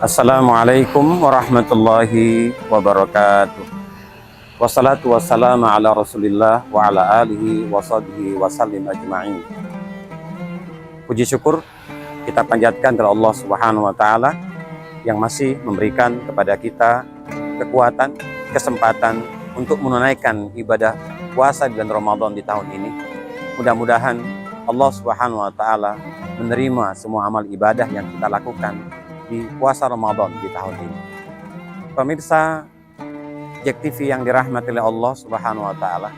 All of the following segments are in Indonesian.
Assalamualaikum warahmatullahi wabarakatuh. Wassalatu wassalamu ala Rasulillah wa ala alihi wa sahbihi wa sallim ajma'in. Puji syukur kita panjatkan kepada Allah Subhanahu wa taala yang masih memberikan kepada kita kekuatan, kesempatan untuk menunaikan ibadah puasa di bulan Ramadan di tahun ini. Mudah-mudahan Allah Subhanahu wa taala menerima semua amal ibadah yang kita lakukan di puasa Ramadan di tahun ini. Pemirsa JEK TV yang dirahmati oleh Allah Subhanahu wa taala,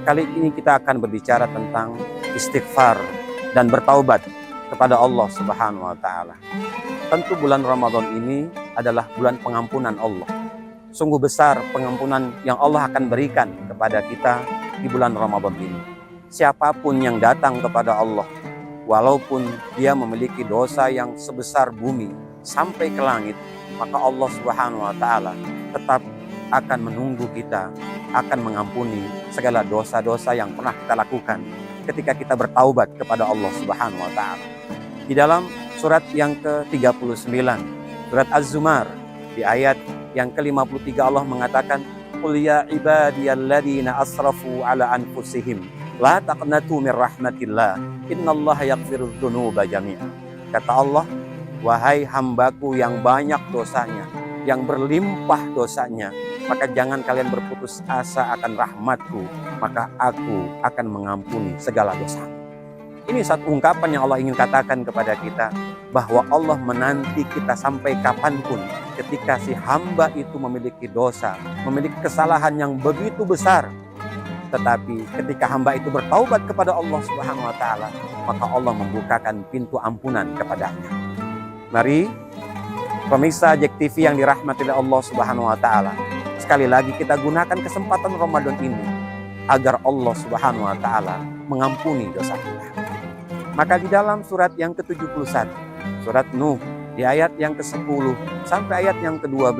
kali ini kita akan berbicara tentang istighfar dan bertaubat kepada Allah Subhanahu wa taala. Tentu bulan Ramadan ini adalah bulan pengampunan Allah. Sungguh besar pengampunan yang Allah akan berikan kepada kita di bulan Ramadan ini. Siapapun yang datang kepada Allah, walaupun dia memiliki dosa yang sebesar bumi sampai ke langit, maka Allah Subhanahu wa taala tetap akan menunggu kita, akan mengampuni segala dosa-dosa yang pernah kita lakukan ketika kita bertaubat kepada Allah Subhanahu wa taala. Di dalam surat yang ke-39, surat Az-Zumar, di ayat yang ke-53 Allah mengatakan, "Qul ya ibadiyalladzina asrafu ala anfusihim la taqnatu mir rahmatillah innallaha yaghfirudz dzunuba jami'a." Kata Allah, wahai hambaku yang banyak dosanya, yang berlimpah dosanya, maka jangan kalian berputus asa akan rahmatku, maka aku akan mengampuni segala dosa. Ini satu ungkapan yang Allah ingin katakan kepada kita, bahwa Allah menanti kita sampai kapanpun ketika si hamba itu memiliki dosa, memiliki kesalahan yang begitu besar. Tetapi ketika hamba itu bertaubat kepada Allah Subhanahu wa taala, maka Allah membukakan pintu ampunan kepadanya. Mari pemirsa JEK TV yang dirahmati oleh Allah Subhanahu wa taala, sekali lagi kita gunakan kesempatan Ramadan ini agar Allah Subhanahu wa taala mengampuni dosa kita. Maka di dalam surat yang ke-71, surat Nuh, di ayat yang ke-10 sampai ayat yang ke-12,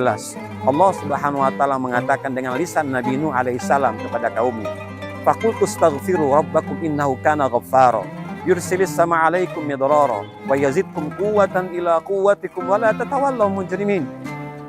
Allah Subhanahu wa taala mengatakan dengan lisan Nabi Nuh alaihissalam kepada kaumnya, "Faqultu astaghfiru rabbakum innahu kana ghaffara yursilis sama alaikum midrara wa yazidkum quwwatan ila quwwatikum wa la tatawallaw mujrimin."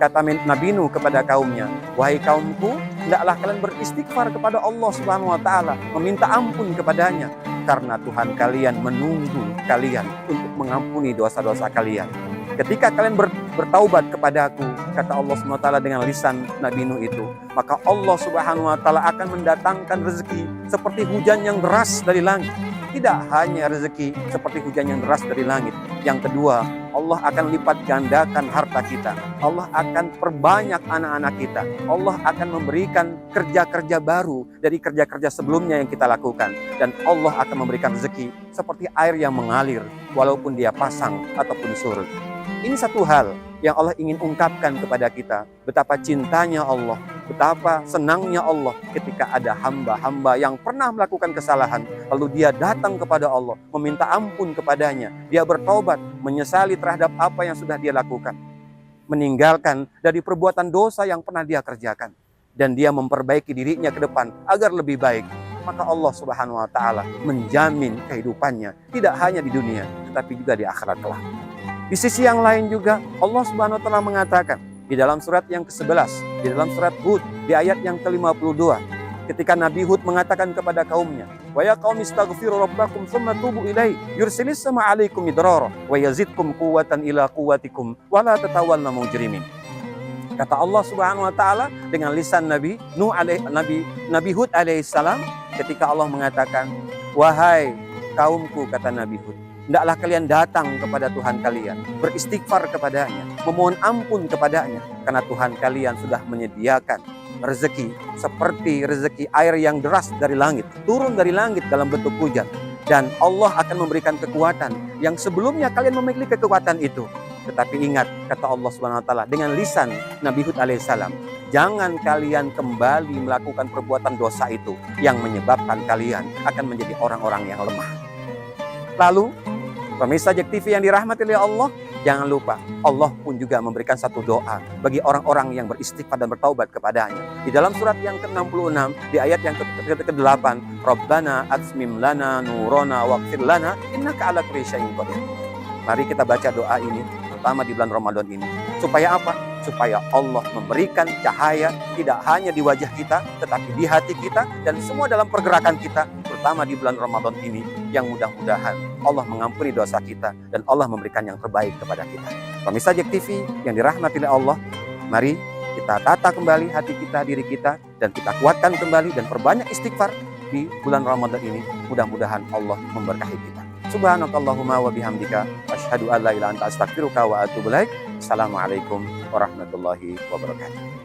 Kata Nabi Nuh kepada kaumnya, "Wahai kaumku, hendaklah kalian beristighfar kepada Allah Subhanahu wa taala, meminta ampun kepadanya, karena Tuhan kalian menunggu kalian untuk mengampuni dosa-dosa kalian. Ketika kalian bertaubat kepadaku," kata Allah Subhanahu wa taala dengan lisan Nabi Nuh itu, "maka Allah Subhanahu wa taala akan mendatangkan rezeki seperti hujan yang deras dari langit." Tidak hanya rezeki seperti hujan yang deras dari langit. Yang kedua, Allah akan lipat gandakan harta kita. Allah akan perbanyak anak-anak kita. Allah akan memberikan kerja-kerja baru dari kerja-kerja sebelumnya yang kita lakukan. Dan Allah akan memberikan rezeki seperti air yang mengalir walaupun dia pasang ataupun surut. Ini satu hal yang Allah ingin ungkapkan kepada kita. Betapa cintanya Allah, betapa senangnya Allah ketika ada hamba-hamba yang pernah melakukan kesalahan, lalu dia datang kepada Allah, meminta ampun kepadanya. Dia bertobat, menyesali terhadap apa yang sudah dia lakukan, meninggalkan dari perbuatan dosa yang pernah dia kerjakan, dan dia memperbaiki dirinya ke depan agar lebih baik. Maka Allah Subhanahu wa taala menjamin kehidupannya tidak hanya di dunia, tetapi juga di akhirat kelak. Di sisi yang lain juga Allah Subhanahu wa taala mengatakan di dalam surat yang ke-11, di dalam surat Hud, di ayat yang ke-52, ketika Nabi Hud mengatakan kepada kaumnya, "Wa ya qaumi astaghfiru rabbakum tsumma tubu ilaihi yursilis sama alaikum midrara wa yazidkum quwwatan ila quwwatikum wa la tatawallaw mujrimin." Kata Allah Subhanahu wa taala dengan lisan Nabi Hud alaihissalam, ketika Allah mengatakan, "Wahai kaumku," kata Nabi Hud, "hendaklah kalian datang kepada Tuhan kalian, beristighfar kepadanya, memohon ampun kepadanya, karena Tuhan kalian sudah menyediakan rezeki seperti rezeki air yang deras dari langit, turun dari langit dalam bentuk hujan. Dan Allah akan memberikan kekuatan yang sebelumnya kalian memiliki kekuatan itu. Tetapi ingat," kata Allah Subhanahu wa taala dengan lisan Nabi Hud alaihissalam, "jangan kalian kembali melakukan perbuatan dosa itu yang menyebabkan kalian akan menjadi orang-orang yang lemah." Lalu pemirsa JEK TV yang dirahmati oleh Allah, jangan lupa Allah pun juga memberikan satu doa bagi orang-orang yang beristighfar dan bertaubat kepadanya. Di dalam surat yang ke-66, di ayat yang ke-8, "Rabbana atsmim lana nurana waghfir lana innaka ala kulli syai'in qadir." Mari kita baca doa ini. terutama di bulan Ramadan ini. Supaya apa? Supaya Allah memberikan cahaya tidak hanya di wajah kita, tetapi di hati kita dan semua dalam pergerakan kita, terutama di bulan Ramadan ini, yang mudah-mudahan Allah mengampuni dosa kita dan Allah memberikan yang terbaik kepada kita. Pemirsa JEK TV yang dirahmati oleh Allah, mari kita tata kembali hati kita, diri kita, dan kita kuatkan kembali dan perbanyak istighfar di bulan Ramadan ini. Mudah-mudahan Allah memberkahi kita. Subhanakallahumma wa bihamdika asyhadu an la ilaha illa anta astaghfiruka wa atubu ilaik. Assalamualaikum warahmatullahi wabarakatuh.